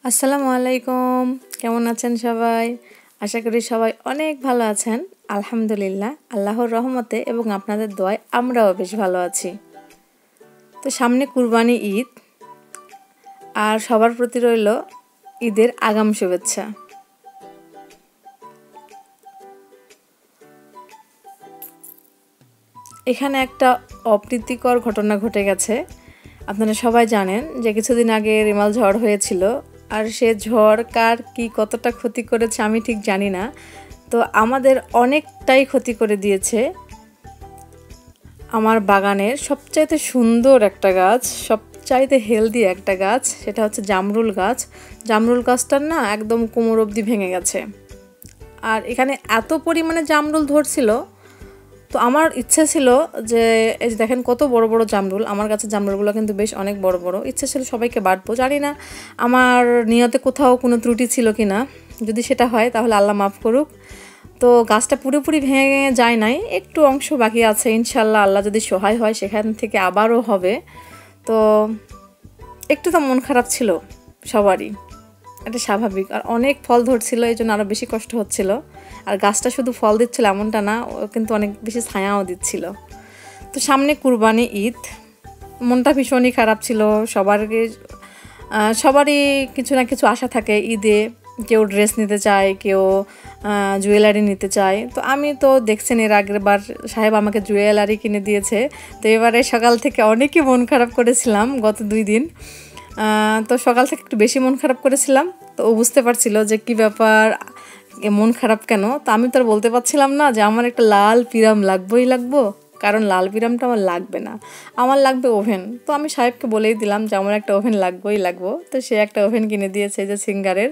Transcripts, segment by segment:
আসসালামু আলাইকুম। কেমন আছেন সবাই? আশা করি সবাই অনেক ভালো আছেন। আলহামদুলিল্লাহ, আল্লাহর রহমতে এবং আপনাদের দোয়ায় আমরাও বেশ ভালো আছি। তো সামনে কুরবানি ঈদ, আর সবার প্রতি রইল ঈদের আগাম শুভেচ্ছা। এখানে একটা অপ্রীতিকর ঘটনা ঘটে গেছে। আপনারা সবাই জানেন যে কিছুদিন আগে রেমাল ঝড় হয়েছিল, আর সে ঝড় কার কি কতটা ক্ষতি করেছে আমি ঠিক জানি না। তো আমাদের অনেকটাই ক্ষতি করে দিয়েছে আমার বাগানের সবচাইতে সুন্দর একটা গাছ, সবচাইতে হেলদি একটা গাছ, সেটা হচ্ছে জামরুল গাছ। জামরুল গাছটার না একদম কোমর অবধি ভেঙে গেছে। আর এখানে এত পরিমাণে জামরুল ধরছিল, তো আমার ইচ্ছে ছিল যে এই যে দেখেন কত বড় বড় জামরুল, আমার কাছে জামরুলগুলো কিন্তু বেশ অনেক বড় বড়। ইচ্ছে ছিল সবাইকে বাঁটবো, জানি না আমার নিয়তে কোথাও কোনো ত্রুটি ছিল কি না। যদি সেটা হয় তাহলে আল্লাহ মাফ করুক। তো গাছটা পুরোপুরি ভেঙে যায় নাই, একটু অংশ বাকি আছে। ইনশাল্লাহ আল্লাহ যদি সহায় হয় সেখান থেকে আবারও হবে। তো একটু তো মন খারাপ ছিল সবারই, এটা স্বাভাবিক। আর অনেক ফল ধরছিল, এই জন্য আরও বেশি কষ্ট হচ্ছিল। আর গাছটা শুধু ফল দিচ্ছিল এমনটা না, ও কিন্তু অনেক বেশি ছায়াও দিচ্ছিল। তো সামনে কুরবানি ঈদ, মনটা ভীষণই খারাপ ছিল সবারই কিছু না কিছু আশা থাকে ঈদে। কেউ ড্রেস নিতে চায়, কেউ জুয়েলারি নিতে চায়। তো আমি তো দেখছেন এর আগের বার সাহেব আমাকে জুয়েলারি কিনে দিয়েছে। তো এবারে সকাল থেকে অনেকই মন খারাপ করেছিলাম গত 2 দিন। তো সকাল থেকে একটু বেশি মন খারাপ করেছিলাম। তো ও বুঝতে পারছিল যে কি ব্যাপার, মন খারাপ কেন। তো আমি তো আর বলতে পারছিলাম না যে আমার একটা লাল পিরাম লাগবো, কারণ লাল পিরামটা আমার লাগবে না, আমার লাগবে ওভেন। তো আমি সাহেবকে বলেই দিলাম যে আমার একটা ওভেন লাগবো। তো সে একটা ওভেন কিনে দিয়েছে, যে সিঙ্গারের।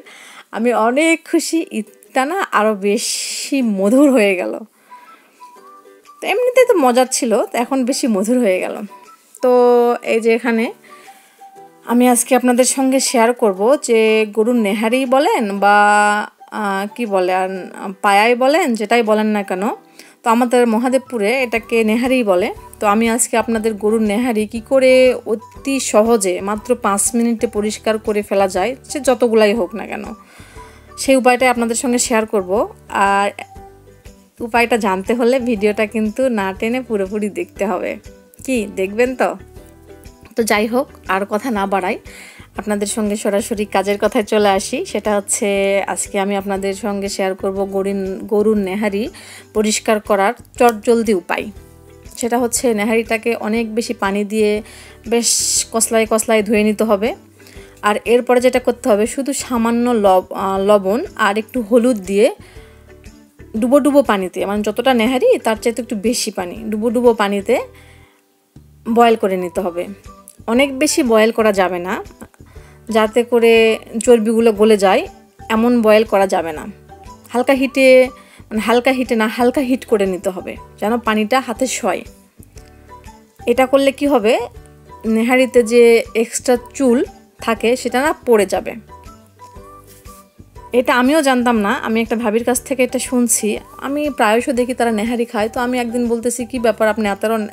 আমি অনেক খুশি, ঈদটা না আরও বেশি মধুর হয়ে গেল। তো এমনিতেই তো মজার ছিল, তো এখন বেশি মধুর হয়ে গেল। তো এই যে এখানে আমি আজকে আপনাদের সঙ্গে শেয়ার করব যে গরুর নেহারি বলেন বা কি বলে আর পায়াই বলেন, যেটাই বলেন না কেন, তো আমাদের মহাদেবপুরে এটাকে নেহারি বলে। তো আমি আজকে আপনাদের গরুর নেহারি কি করে অতি সহজে মাত্র 5 মিনিটে পরিষ্কার করে ফেলা যায়, সে যতগুলাই হোক না কেন, সেই উপায়টাই আপনাদের সঙ্গে শেয়ার করব। আর উপায়টা জানতে হলে ভিডিওটা কিন্তু না টেনে পুরোপুরি দেখতে হবে। কি দেখবেন তো? তো যাই হোক, আর কথা না বাড়াই, আপনাদের সঙ্গে সরাসরি কাজের কথায় চলে আসি। সেটা হচ্ছে আজকে আমি আপনাদের সঙ্গে শেয়ার করব গরুর নেহারি পরিষ্কার করার চটজলদি উপায়। সেটা হচ্ছে নেহারিটাকে অনেক বেশি পানি দিয়ে বেশ কসলায় ধুয়ে নিতে হবে। আর এরপরে যেটা করতে হবে, শুধু সামান্য লবণ আর একটু হলুদ দিয়ে ডুবো পানিতে, মানে যতটা নেহারি তার চাইতে একটু বেশি পানি, ডুবো পানিতে বয়েল করে নিতে হবে। অনেক বেশি বয়েল করা যাবে না, যাতে করে চর্বিগুলো গলে যায়, এমন বয়েল করা যাবে না। হালকা হিট করে নিতে হবে, যেন পানিটা হাতে সয়। এটা করলে কি হবে, নেহারিতে যে এক্সট্রা চুল থাকে সেটা না পড়ে যাবে। এটা আমিও জানতাম না, আমি একটা ভাবির কাছ থেকে এটা শুনছি। আমি প্রায়শ দেখি তারা নেহারি খায়। তো আমি একদিন বলতেছি, কি ব্যাপার আপনি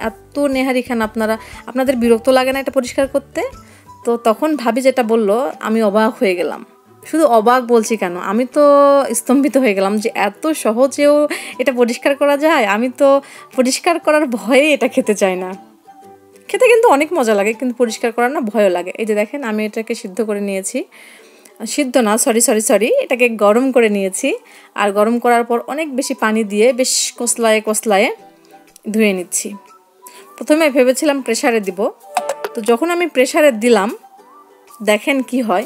এত নেহারি খান, আপনাদের বিরক্ত লাগে না এটা পরিষ্কার করতে? তো তখন ভাবি যেটা বলল, আমি অবাক হয়ে গেলাম। শুধু অবাক বলছি কেন, আমি তো স্তম্ভিত হয়ে গেলাম যে এত সহজেও এটা পরিষ্কার করা যায়। আমি তো পরিষ্কার করার ভয়ে এটা খেতে চাই না। খেতে কিন্তু অনেক মজা লাগে, কিন্তু পরিষ্কার করার না ভয়ও লাগে। এই যে দেখেন আমি এটাকে সিদ্ধ করে নিয়েছি, সিদ্ধ না সরি, এটাকে গরম করে নিয়েছি। আর গরম করার পর অনেক বেশি পানি দিয়ে বেশ কসলায়ে ধুয়ে নিচ্ছি। প্রথমে ভেবেছিলাম প্রেসারে দিব, তো যখন আমি প্রেসারে দিলাম দেখেন কি হয়,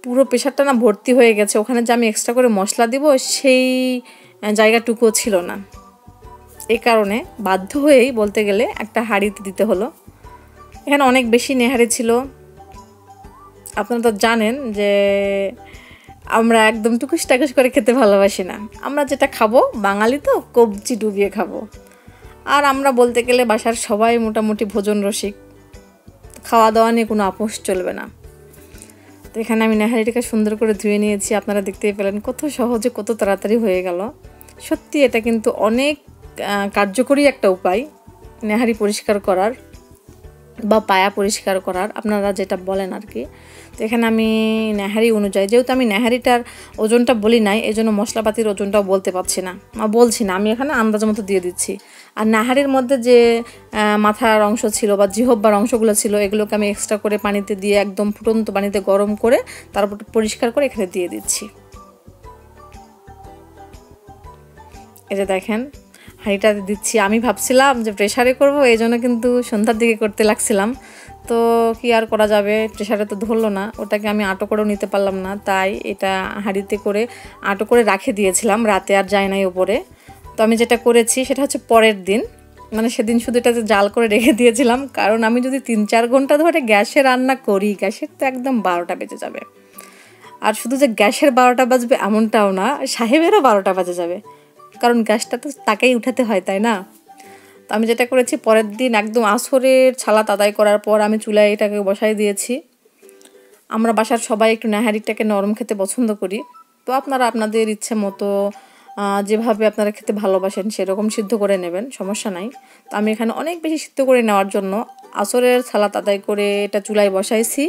পুরো প্রেসারটা না ভর্তি হয়ে গেছে। ওখানে যে আমি এক্সট্রা করে মশলা দিব সেই জায়গাটুকুও ছিল না। এই কারণে বাধ্য হয়েই বলতে গেলে একটা হাঁড়িতে দিতে হলো। এখানে অনেক বেশি নেহারি ছিল। আপনারা তো জানেন যে আমরা একদম টুকুস টাকুস করে খেতে ভালোবাসি না। আমরা যেটা খাবো, বাঙালি তো কবজি ডুবিয়ে খাবো। আর আমরা বলতে গেলে বাসার সবাই মোটামুটি ভোজন রসিক, খাওয়া দাওয়া নিয়ে কোনো আপোষ চলবে না। তো এখানে আমি নেহারিটাকে সুন্দর করে ধুয়ে নিয়েছি। আপনারা দেখতেই পেলেন কত সহজে কত তাড়াতাড়ি হয়ে গেল। সত্যি এটা কিন্তু অনেক কার্যকরী একটা উপায় নেহারি পরিষ্কার করার বা পায়া পরিষ্কার করার, আপনারা যেটা বলেন আর কি। তো এখানে আমি নেহারি অনুযায়ী, যেহেতু আমি নেহারিটার ওজনটা বলি নাই, এই জন্য মশলাপাতির ওজনটাও বলতে পারছি না, বলছি না, আমি এখানে আন্দাজ মতো দিয়ে দিচ্ছি। আর নেহারির মধ্যে যে মাথার অংশ ছিল বা জিহব্বার অংশগুলো ছিল, এগুলোকে আমি এক্সট্রা করে পানিতে দিয়ে একদম ফুটন্ত পানিতে গরম করে তারপর পরিষ্কার করে এখানে দিয়ে দিচ্ছি। এটা দেখেন হাঁড়িটাতে দিচ্ছি। আমি ভাবছিলাম যে প্রেশারে করব, এই জন্য কিন্তু সন্ধ্যার দিকে করতে লাগছিলাম। তো কি আর করা যাবে, প্রেশারে তো ধরলো না, ওটাকে আমি আটো করেও নিতে পারলাম না, তাই এটা হাঁড়িতে করে আটো করে রাখে দিয়েছিলাম, রাতে আর যায় নাই ওপরে। তো আমি যেটা করেছি সেটা হচ্ছে পরের দিন, মানে সেদিন শুধু এটাতে জাল করে রেখে দিয়েছিলাম, কারণ আমি যদি 3-4 ঘন্টা ধরে গ্যাসে রান্না করি, গ্যাসের তো একদম 12টা বেজে যাবে। আর শুধু যে গ্যাসের 12টা বাজবে এমনটাও না, সাহেবেরও 12টা বাজে যাবে, কারণ গ্যাসটা তো তাকেই উঠাতে হয়, তাই না? তো আমি যেটা করেছি, পরের দিন একদম আসরের ছালাত আদায় করার পর আমি চুলায় এটাকে বসাই দিয়েছি। আমরা বাসার সবাই একটু নেহারিটাকে নরম খেতে পছন্দ করি, তো আপনারা আপনাদের ইচ্ছে মতো যেভাবে আপনারা খেতে ভালোবাসেন সেরকম সিদ্ধ করে নেবেন, সমস্যা নাই। তো আমি এখানে অনেক বেশি সিদ্ধ করে নেওয়ার জন্য আসরের সালাত আদায় করে এটা চুলায় বসাইছি,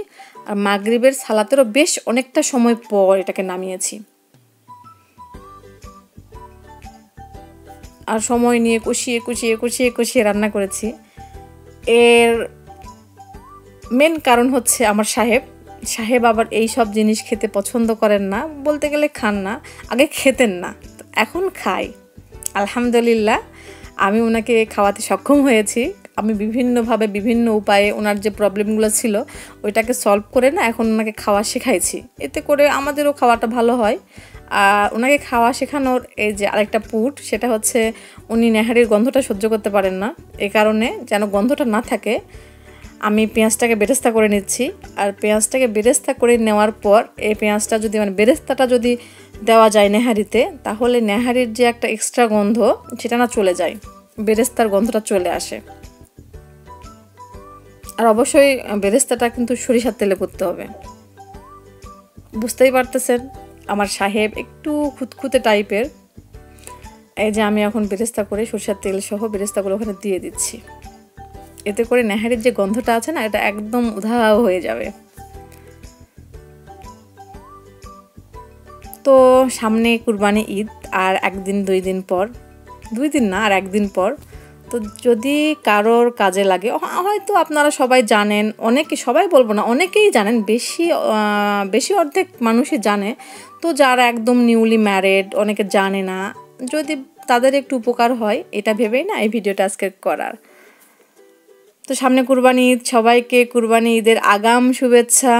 আর মাগরিবের সালাতেরও বেশ অনেকটা সময় পর এটাকে নামিয়েছি। আর সময় নিয়ে কষিয়ে কষিয়ে কষিয়ে কষিয়ে রান্না করেছি। এর মেন কারণ হচ্ছে আমার সাহেব আবার এই সব জিনিস খেতে পছন্দ করেন না, বলতে গেলে খান না, আগে খেতেন না, এখন খাই। আলহামদুলিল্লাহ আমি ওনাকে খাওয়াতে সক্ষম হয়েছি। আমি বিভিন্নভাবে বিভিন্ন উপায়ে ওনার যে প্রবলেমগুলো ছিল ওইটাকে সলভ করে না এখন ওনাকে খাওয়া শেখাইছি, এতে করে আমাদেরও খাওয়াটা ভালো হয়। আর ওনাকে খাওয়া শেখানোর এই যে আরেকটা পুট, সেটা হচ্ছে উনি নেহারির গন্ধটা সহ্য করতে পারেন না, এই কারণে যেন গন্ধটা না থাকে আমি পেঁয়াজটাকে বেরেস্তা করে নিচ্ছি। আর পেঁয়াজটাকে বেরেস্তা করে নেওয়ার পর এই পেঁয়াজটা যদি বেরেস্তাটা যদি দেওয়া যায় নেহারিতে, তাহলে নেহারির যে একটা এক্সট্রা গন্ধ সেটা না চলে যায়, বেরেস্তার গন্ধটা চলে আসে। আর অবশ্যই বেরেস্তাটা কিন্তু সরিষার তেলে করতে হবে। বুঝতেই পারতেছেন আমার সাহেব একটু খুঁতখুঁতে টাইপের। এই যে আমি এখন বেরেস্তা করে সরিষার তেল সহ বেরেস্তাগুলো ওখানে দিয়ে দিচ্ছি, এতে করে নেহারির যে গন্ধটা আছে না, এটা একদম উধাও হয়ে যাবে। তো সামনে কুরবানি ঈদ আর 1-2 দিন পর, 2 দিন না আর 1 দিন পর। তো যদি কারোর কাজে লাগে, হয়তো আপনারা সবাই জানেন, অনেকে, সবাই বলবো না, অনেকেই জানেন, বেশি অর্ধেক মানুষই জানে। তো যারা একদম নিউলি ম্যারিড, অনেকে জানে না, যদি তাদের একটু উপকার হয় এটা ভেবেই না এই ভিডিওটা আজকে করার। তো সামনে কুরবানি ঈদ, সবাইকে কুরবানি ঈদের আগাম শুভেচ্ছা।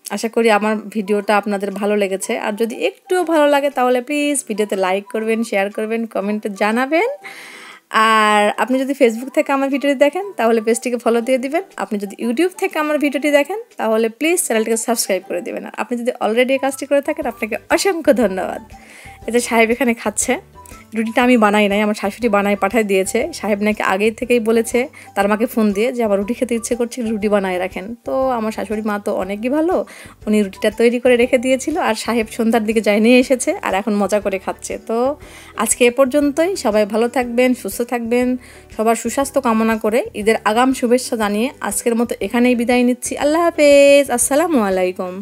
আশা করি আমার ভিডিওটা আপনাদের ভালো লেগেছে, আর যদি একটুও ভালো লাগে তাহলে প্লিজ ভিডিওতে লাইক করবেন, শেয়ার করবেন, কমেন্টে জানাবেন। আর আপনি যদি ফেসবুক থেকে আমার ভিডিওটি দেখেন তাহলে পেজটিকে ফলো দিয়ে দিবেন। আপনি যদি ইউটিউব থেকে আমার ভিডিওটি দেখেন তাহলে প্লিজ চ্যানেলটিকে সাবস্ক্রাইব করে দেবেন। আর আপনি যদি অলরেডি এই কাজটি করে থাকেন আপনাকে অসংখ্য ধন্যবাদ। এই যে সাহেব এখানে খাচ্ছে, রুটিটা আমি বানাই নাই, আমার শাশুড়ি বানায় পাঠিয়ে দিয়েছে। সাহেব নাকি আগেই থেকেই বলেছে তার মাকে ফোন দিয়ে যে আমার রুটি খেতে ইচ্ছে করছে, রুটি বানায় রাখেন। তো আমার শাশুড়ি মা তো অনেকই ভালো, উনি রুটিটা তৈরি করে রেখে দিয়েছিল, আর সাহেব সন্ধ্যার দিকে যাই নিয়ে এসেছে আর এখন মজা করে খাচ্ছে। তো আজকে এ পর্যন্তই, সবাই ভালো থাকবেন, সুস্থ থাকবেন, সবার সুস্বাস্থ্য কামনা করে ঈদের আগাম শুভেচ্ছা জানিয়ে আজকের মতো এখানেই বিদায় নিচ্ছি। আল্লাহ হাফেজ, আসসালামু আলাইকুম।